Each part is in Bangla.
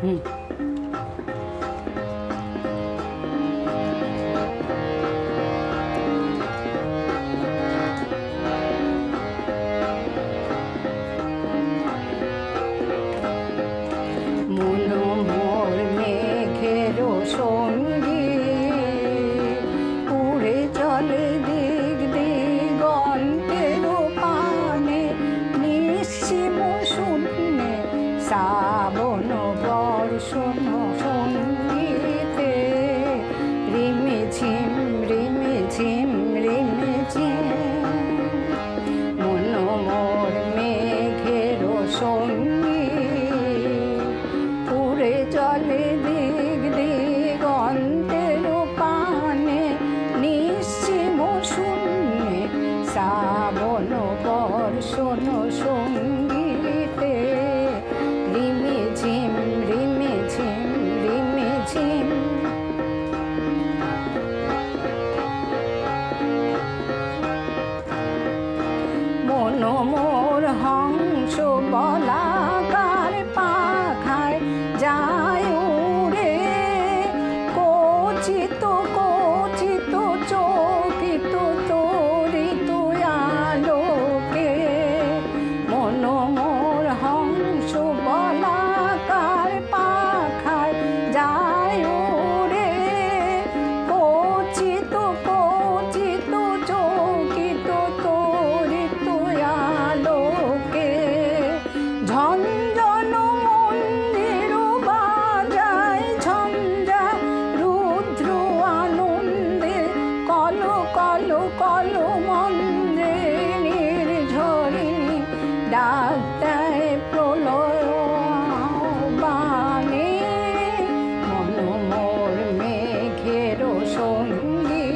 মনোমোর মেঘের সঙ্গী উড়ে চলে দিক দিগন্তের পানে, নিঃসীম শূন্যে শ্রাবণ বর্ষণ সঙ্গীতে রিমিঝিম রিমিঝিম রিমিঝিম। মনোমোর মেঘের সঙ্গী উড়ে চলে দিক দিগন্তের পানে, নিঃসীম শূন্যে শ্রাবণ বর্ষণ সঙ্গীতে রিমিঝিম রিমিঝিম রিমিঝিম। মনোমোর হংস বলাকার পাখায় যায় উড়ে, কচিত কচিত চকিত তরিত আলোকে। মনোমোর হংস বলাকার পাখায় যায় উড়ে, কচিত কচিত চকিত তরিত আলোকে। ঝঞ্ঝন মন্দির বাজায় ঝঞ্ঝা রুদ্র আনন্দে, কল কল কল মন্দ্রে নির্ঝরিণী ডাক দেয় প্রলয় বাণে। মনোমোর মেঘের সঙ্গী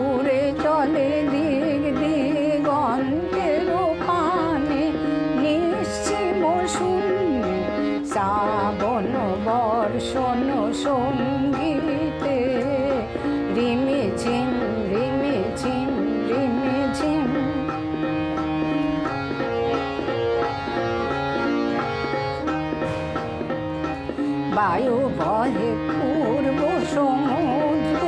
উড়ে চলে দিক দিগন্তের পানে, নিঃসীম শূন্যে শ্রাবণ বর্ষণ সঙ্গীতে রিমিঝিম রিমিঝিম রিমিঝিম। বায়ু বহে পূর্ব সমুদ্র